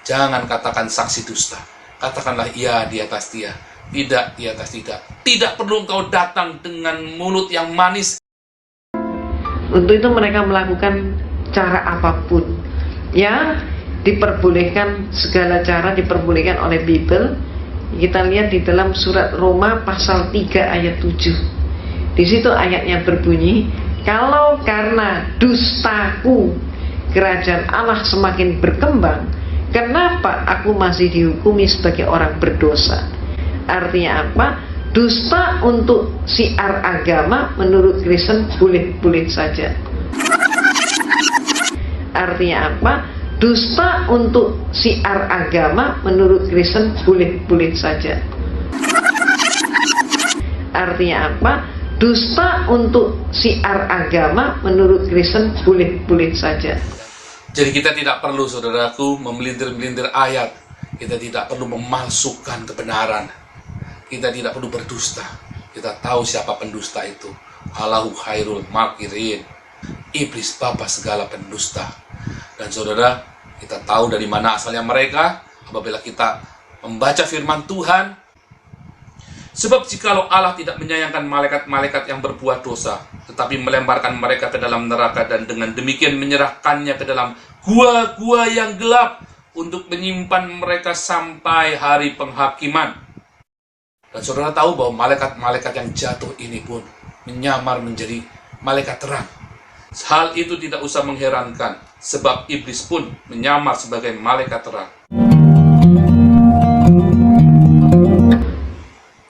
Jangan katakan saksi dusta. Katakanlah iya di atas dia, tidak di atas tidak. Tidak perlu engkau datang dengan mulut yang manis. Untuk itu mereka melakukan cara apapun. Ya, diperbolehkan, segala cara diperbolehkan oleh Bible. Kita lihat di dalam surat Roma pasal 3 ayat 7. Di situ ayatnya berbunyi, kalau karena dustaku kerajaan Allah semakin berkembang, kenapa aku masih dihukumi sebagai orang berdosa? Artinya apa? Dusta untuk siar agama menurut Kristen boleh-boleh saja. Artinya apa? Dusta untuk siar agama menurut Kristen boleh-boleh saja. Artinya apa? Dusta untuk siar agama menurut Kristen boleh-boleh saja. Jadi kita tidak perlu, saudaraku, memelintir-melintir ayat. Kita tidak perlu memalsukan kebenaran. Kita tidak perlu berdusta. Kita tahu siapa pendusta itu. Allahu khairul makirin. Iblis bapa segala pendusta. Dan saudara, kita tahu dari mana asalnya mereka apabila kita membaca firman Tuhan. Sebab jikalau Allah tidak menyayangkan malaikat-malaikat yang berbuat dosa, tetapi melemparkan mereka ke dalam neraka dan dengan demikian menyerahkannya ke dalam gua-gua yang gelap untuk menyimpan mereka sampai hari penghakiman. Dan saudara tahu bahwa malaikat-malaikat yang jatuh ini pun menyamar menjadi malaikat terang. Hal itu tidak usah mengherankan, sebab iblis pun menyamar sebagai malaikat terang.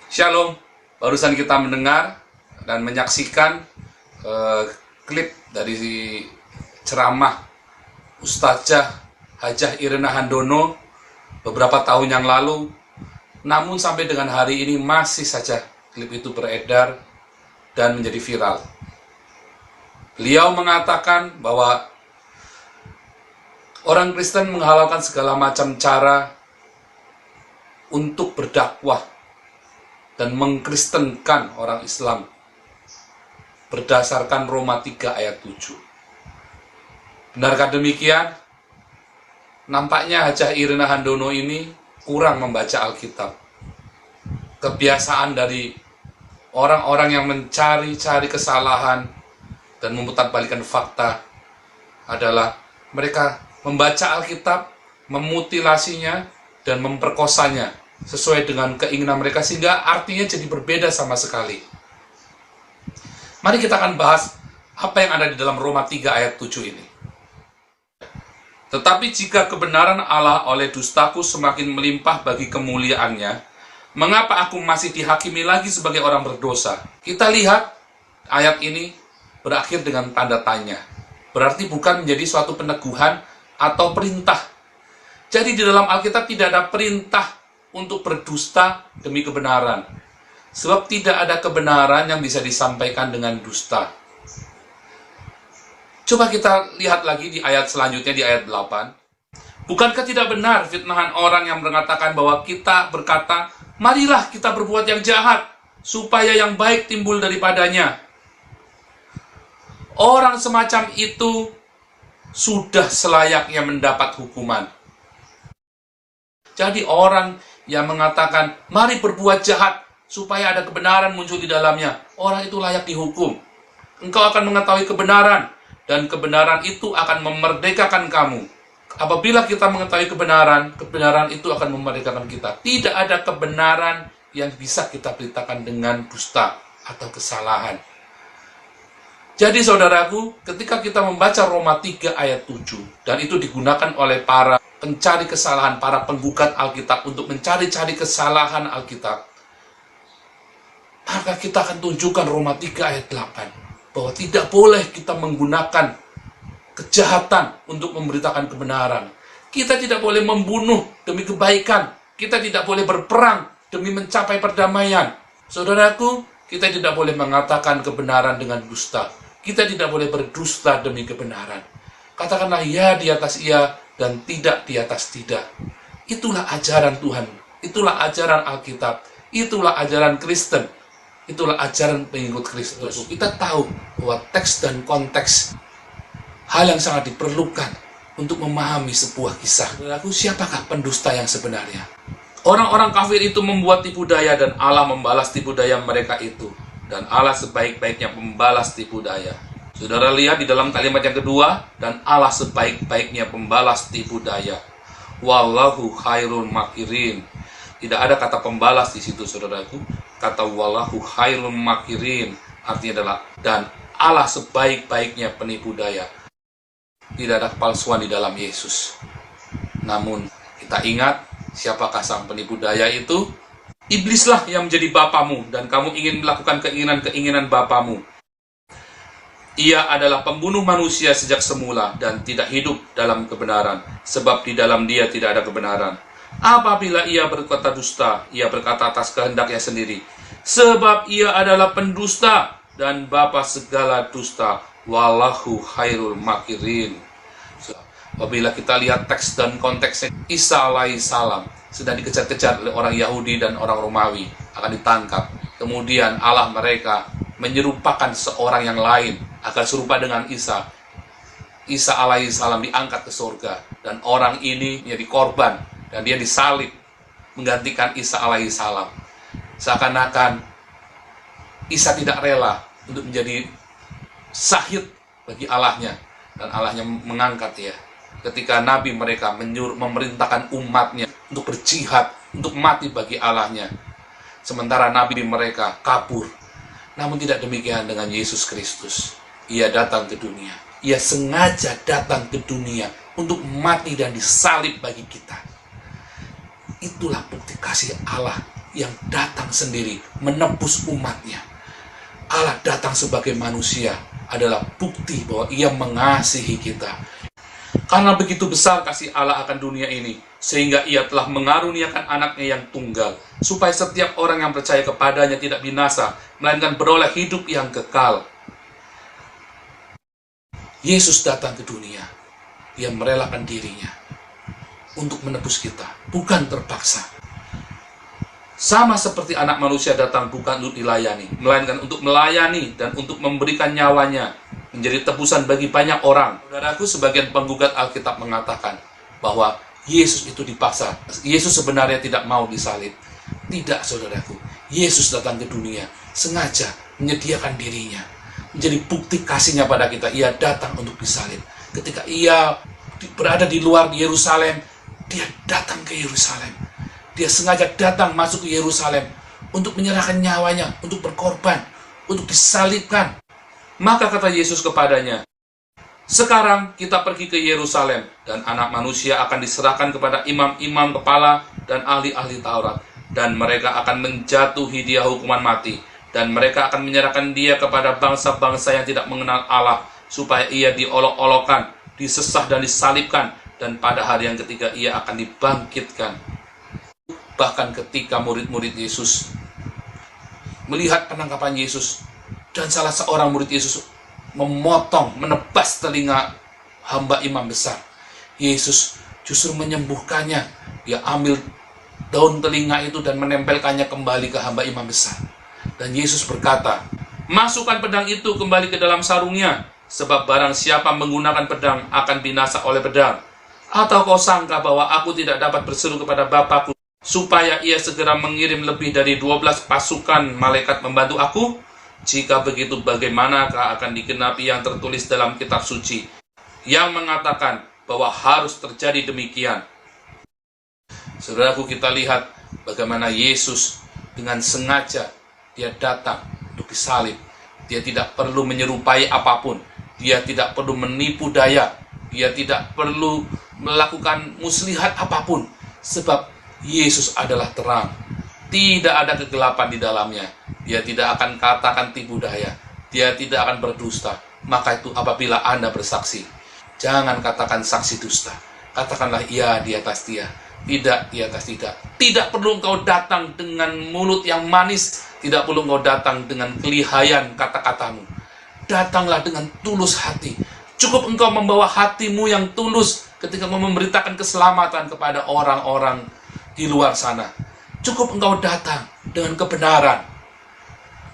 Shalom, barusan kita mendengar dan menyaksikan klip dari ceramah Ustazah Hajah Irena Handono beberapa tahun yang lalu. Namun sampai dengan hari ini masih saja klip itu beredar dan menjadi viral. Beliau mengatakan bahwa orang Kristen menghalalkan segala macam cara untuk berdakwah dan mengkristenkan orang Islam berdasarkan Roma 3 ayat 7. Benarkah demikian? Nampaknya Hajah Irena Handono ini kurang membaca Alkitab. Kebiasaan dari orang-orang yang mencari-cari kesalahan dan memutarbalikkan fakta adalah mereka membaca Alkitab, memutilasinya, dan memperkosanya sesuai dengan keinginan mereka, sehingga artinya jadi berbeda sama sekali. Mari kita akan bahas apa yang ada di dalam Roma 3 ayat 7 ini. Tetapi jika kebenaran Allah oleh dustaku semakin melimpah bagi kemuliaannya, mengapa aku masih dihakimi lagi sebagai orang berdosa? Kita lihat ayat ini berakhir dengan tanda tanya. Berarti bukan menjadi suatu peneguhan atau perintah. Jadi di dalam Alkitab tidak ada perintah untuk berdusta demi kebenaran. Sebab tidak ada kebenaran yang bisa disampaikan dengan dusta. Coba kita lihat lagi di ayat selanjutnya, di ayat 8. Bukankah tidak benar fitnahan orang yang mengatakan bahwa kita berkata, marilah kita berbuat yang jahat, supaya yang baik timbul daripadanya. Orang semacam itu sudah selayaknya mendapat hukuman. Jadi orang yang mengatakan, mari berbuat jahat, supaya ada kebenaran muncul di dalamnya, orang itu layak dihukum. Engkau akan mengetahui kebenaran, dan kebenaran itu akan memerdekakan kamu. Apabila kita mengetahui kebenaran, kebenaran itu akan memerdekakan kita. Tidak ada kebenaran yang bisa kita beritakan dengan dusta atau kesalahan. Jadi saudaraku, ketika kita membaca Roma 3 ayat 7, dan itu digunakan oleh para pencari kesalahan, para penggugat Alkitab untuk mencari-cari kesalahan Alkitab, maka kita akan tunjukkan Roma 3 ayat 8. Bahwa tidak boleh kita menggunakan kejahatan untuk memberitakan kebenaran. Kita tidak boleh membunuh demi kebaikan. Kita tidak boleh berperang demi mencapai perdamaian. Saudaraku, kita tidak boleh mengatakan kebenaran dengan dusta. Kita tidak boleh berdusta demi kebenaran. Katakanlah ya di atas iya dan tidak di atas tidak. Itulah ajaran Tuhan. Itulah ajaran Alkitab. Itulah ajaran Kristen. Itulah ajaran pengikut Kristus. Kita tahu bahwa teks dan konteks hal yang sangat diperlukan untuk memahami sebuah kisah. Saudaraku, siapakah pendusta yang sebenarnya? Orang-orang kafir itu membuat tipu daya dan Allah membalas tipu daya mereka itu. Dan Allah sebaik-baiknya pembalas tipu daya. Saudara lihat di dalam kalimat yang kedua, dan Allah sebaik-baiknya pembalas tipu daya. Wallahu khairul makirin. Tidak ada kata pembalas di situ, saudaraku. Kata wallahu khairul makirin artinya adalah dan Allah sebaik-baiknya penipu daya. Tidak ada kepalsuan di dalam Yesus. Namun kita ingat, siapakah sang penipu daya itu? Iblislah yang menjadi bapamu dan kamu ingin melakukan keinginan-keinginan bapamu. Ia adalah pembunuh manusia sejak semula dan tidak hidup dalam kebenaran, sebab di dalam dia tidak ada kebenaran. Apabila ia berkata dusta, ia berkata atas kehendaknya sendiri, sebab ia adalah pendusta dan bapa segala dusta. Wallahu khairul makirin. Apabila kita lihat teks dan konteksnya, Isa alaihissalam sedang dikejar-kejar oleh orang Yahudi dan orang Romawi, akan ditangkap. Kemudian Allah mereka menyerupakan seorang yang lain agar serupa dengan Isa. Isa alaihissalam diangkat ke surga dan orang ini menjadi korban dan dia disalib menggantikan Isa alaihissalam. Seakan-akan Isa tidak rela untuk menjadi syahid bagi Allahnya, dan Allahnya mengangkat dia ketika nabi mereka memerintahkan umatnya untuk berjihad, untuk mati bagi Allahnya, sementara nabi mereka kabur. Namun tidak demikian dengan Yesus Kristus. Ia datang ke dunia, ia sengaja datang ke dunia untuk mati dan disalib bagi kita. Itulah bukti kasih Allah yang datang sendiri menebus umatnya. Allah datang sebagai manusia adalah bukti bahwa ia mengasihi kita. Karena begitu besar kasih Allah akan dunia ini, sehingga ia telah mengaruniakan anaknya yang tunggal, supaya setiap orang yang percaya kepadanya tidak binasa, melainkan beroleh hidup yang kekal. Yesus datang ke dunia, ia merelakan dirinya untuk menebus kita, bukan terpaksa. Sama seperti anak manusia datang bukan untuk dilayani, melainkan untuk melayani dan untuk memberikan nyawanya menjadi tebusan bagi banyak orang. Saudaraku, sebagian penggugat Alkitab mengatakan bahwa Yesus itu dipaksa. Yesus sebenarnya tidak mau disalib. Tidak, saudaraku. Yesus datang ke dunia sengaja menyediakan dirinya menjadi bukti kasihnya pada kita. Ia datang untuk disalib. Ketika ia berada di luar di Yerusalem, dia datang ke Yerusalem. Dia sengaja datang masuk ke Yerusalem untuk menyerahkan nyawanya, untuk berkorban, untuk disalibkan. Maka kata Yesus kepadanya, sekarang kita pergi ke Yerusalem, dan anak manusia akan diserahkan kepada imam-imam kepala dan ahli-ahli Taurat, dan mereka akan menjatuhi dia hukuman mati, dan mereka akan menyerahkan dia kepada bangsa-bangsa yang tidak mengenal Allah, supaya ia diolok-olokkan, disesah dan disalibkan, dan pada hari yang ketiga ia akan dibangkitkan. Bahkan ketika murid-murid Yesus melihat penangkapan Yesus, dan salah seorang murid Yesus menebas telinga hamba imam besar, Yesus justru menyembuhkannya. Dia ambil daun telinga itu dan menempelkannya kembali ke hamba imam besar. Dan Yesus berkata, masukkan pedang itu kembali ke dalam sarungnya, sebab barang siapa menggunakan pedang akan binasa oleh pedang. Atau kau sangka bahwa aku tidak dapat berseru kepada Bapakku, supaya ia segera mengirim lebih dari 12 pasukan malaikat membantu aku? Jika begitu, bagaimanakah akan digenapi yang tertulis dalam kitab suci, yang mengatakan bahwa harus terjadi demikian? Saudaraku, kita lihat bagaimana Yesus dengan sengaja dia datang untuk disalib. Dia tidak perlu menyerupai apapun. Dia tidak perlu menipu daya. Dia tidak perlu melakukan muslihat apapun. Sebab Yesus adalah terang. Tidak ada kegelapan di dalamnya. Dia tidak akan katakan tipu daya. Dia tidak akan berdusta. Maka itu apabila Anda bersaksi, jangan katakan saksi dusta. Katakanlah iya di atas dia, tidak di atas tidak. Tidak perlu engkau datang dengan mulut yang manis. Tidak perlu engkau datang dengan kelihayan kata-katamu. Datanglah dengan tulus hati. Cukup engkau membawa hatimu yang tulus ketika memberitakan keselamatan kepada orang-orang di luar sana. Cukup engkau datang dengan kebenaran.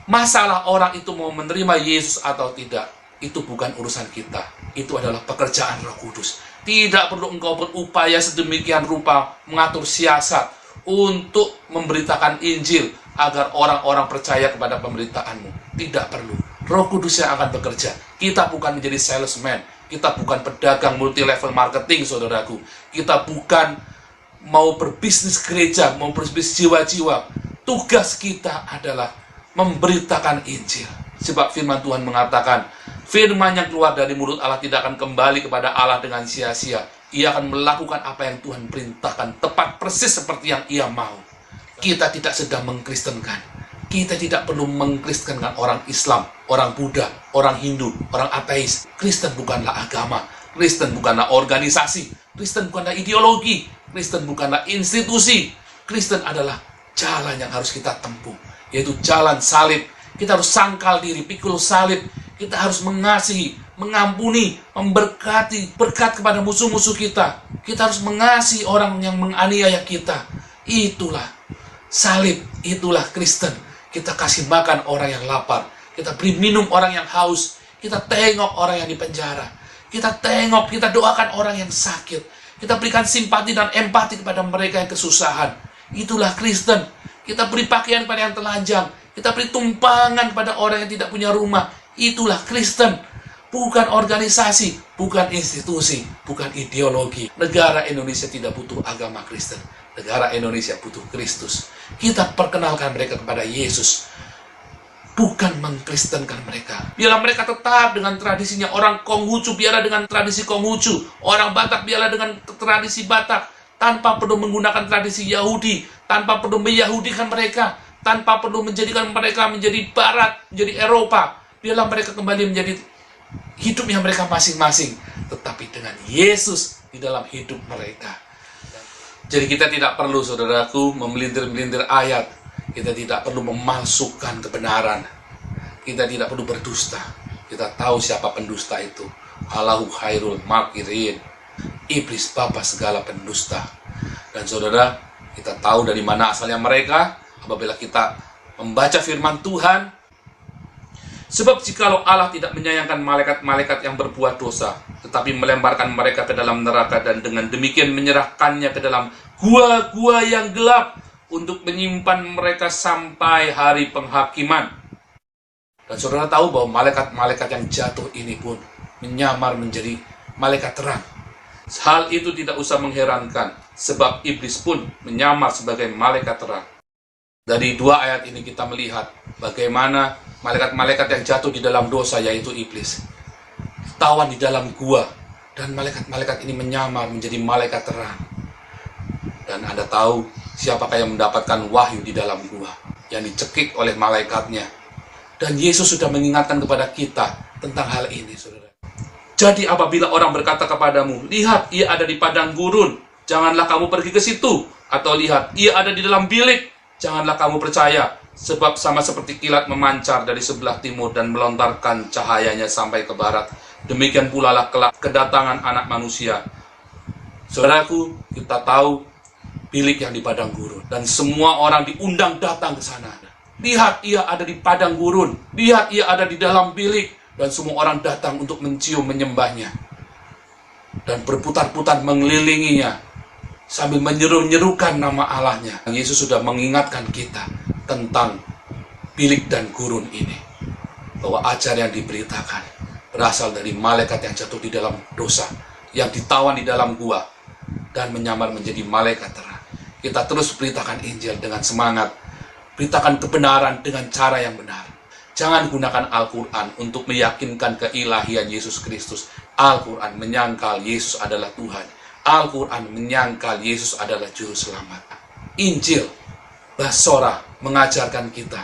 Masalah orang itu mau menerima Yesus atau tidak, itu bukan urusan kita. Itu adalah pekerjaan Roh Kudus. Tidak perlu engkau berupaya sedemikian rupa mengatur siasat untuk memberitakan Injil agar orang-orang percaya kepada pemberitaanmu. Tidak perlu. Roh Kudus yang akan bekerja. Kita bukan menjadi salesman. Kita bukan pedagang multi-level marketing, saudaraku. Kita bukan mau berbisnis gereja, mau berbisnis jiwa-jiwa. Tugas kita adalah memberitakan Injil. Sebab firman Tuhan mengatakan, firman yang keluar dari mulut Allah tidak akan kembali kepada Allah dengan sia-sia. Ia akan melakukan apa yang Tuhan perintahkan, tepat persis seperti yang Ia mau. Kita tidak sedang mengkristenkan. Kita tidak perlu mengkristenkan orang Islam, orang Buddha, orang Hindu, orang ateis. Kristen bukanlah agama. Kristen bukanlah organisasi. Kristen bukanlah ideologi. Kristen bukanlah institusi. Kristen adalah jalan yang harus kita tempuh, yaitu jalan salib. Kita harus sangkal diri, pikul salib. Kita harus mengasihi, mengampuni, memberkati, berkat kepada musuh-musuh kita. Kita harus mengasihi orang yang menganiaya kita. Itulah salib, itulah Kristen. Kita kasih makan orang yang lapar. Kita beri minum orang yang haus. Kita tengok orang yang dipenjara. Kita tengok, kita doakan orang yang sakit. Kita berikan simpati dan empati kepada mereka yang kesusahan. Itulah Kristen. Kita beri pakaian pada yang telanjang. Kita beri tumpangan pada orang yang tidak punya rumah. Itulah Kristen. Bukan organisasi, bukan institusi, bukan ideologi. Negara Indonesia tidak butuh agama Kristen. Negara Indonesia butuh Kristus. Kita perkenalkan mereka kepada Yesus, bukan mengkristenkan mereka. Biarlah mereka tetap dengan tradisinya. Orang Konghucu biarlah dengan tradisi Konghucu. Orang Batak biarlah dengan tradisi Batak, tanpa perlu menggunakan tradisi Yahudi, tanpa perlu meyahudikan mereka, tanpa perlu menjadikan mereka menjadi Barat, menjadi Eropa. Biarlah mereka kembali menjadi hidupnya mereka masing-masing, tetapi dengan Yesus di dalam hidup mereka. Jadi kita tidak perlu, saudaraku, memelintir-melintir ayat. Kita tidak perlu memalsukan kebenaran. Kita tidak perlu berdusta. Kita tahu siapa pendusta itu. Allahu khairul makirin. Iblis bapa segala pendusta. Dan saudara, kita tahu dari mana asalnya mereka apabila kita membaca firman Tuhan. Sebab jikalau Allah tidak menyayangkan malaikat-malaikat yang berbuat dosa, tetapi melemparkan mereka ke dalam neraka dan dengan demikian menyerahkannya ke dalam gua-gua yang gelap untuk menyimpan mereka sampai hari penghakiman. Dan saudara tahu bahwa malaikat-malaikat yang jatuh ini pun menyamar menjadi malaikat terang. Hal itu tidak usah mengherankan, sebab iblis pun menyamar sebagai malaikat terang. Dari dua ayat ini kita melihat bagaimana malaikat-malaikat yang jatuh di dalam dosa, yaitu iblis, tawan di dalam gua, dan malaikat-malaikat ini menyamar menjadi malaikat terang. Dan Anda tahu siapakah yang mendapatkan wahyu di dalam gua, yang dicekik oleh malaikatnya. Dan Yesus sudah mengingatkan kepada kita tentang hal ini, saudara. Jadi apabila orang berkata kepadamu, lihat ia ada di padang gurun, janganlah kamu pergi ke situ. Atau lihat ia ada di dalam bilik, janganlah kamu percaya. Sebab sama seperti kilat memancar dari sebelah timur dan melontarkan cahayanya sampai ke barat, demikian pula lah kelak kedatangan anak manusia. Saudaraku, kita tahu bilik yang di padang gurun, dan semua orang diundang datang ke sana. Lihat ia ada di padang gurun, lihat ia ada di dalam bilik, dan semua orang datang untuk mencium menyembahnya dan berputar-putar mengelilinginya sambil menyeru-nyerukan nama Allahnya. Yesus sudah mengingatkan kita tentang bilik dan gurun ini, bahwa ajaran yang diberitakan berasal dari malaikat yang jatuh di dalam dosa, yang ditawan di dalam gua dan menyamar menjadi malaikat terang. Kita terus beritakan Injil dengan semangat, beritakan kebenaran dengan cara yang benar. Jangan gunakan Al-Quran untuk meyakinkan keilahian Yesus Kristus. Al-Quran menyangkal Yesus adalah Tuhan. Al-Quran menyangkal Yesus adalah Juru Selamat. Injil, Basora, mengajarkan kita,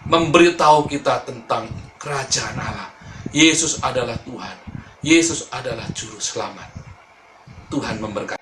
memberitahu kita tentang kerajaan Allah. Yesus adalah Tuhan. Yesus adalah Juru Selamat. Tuhan memberkati.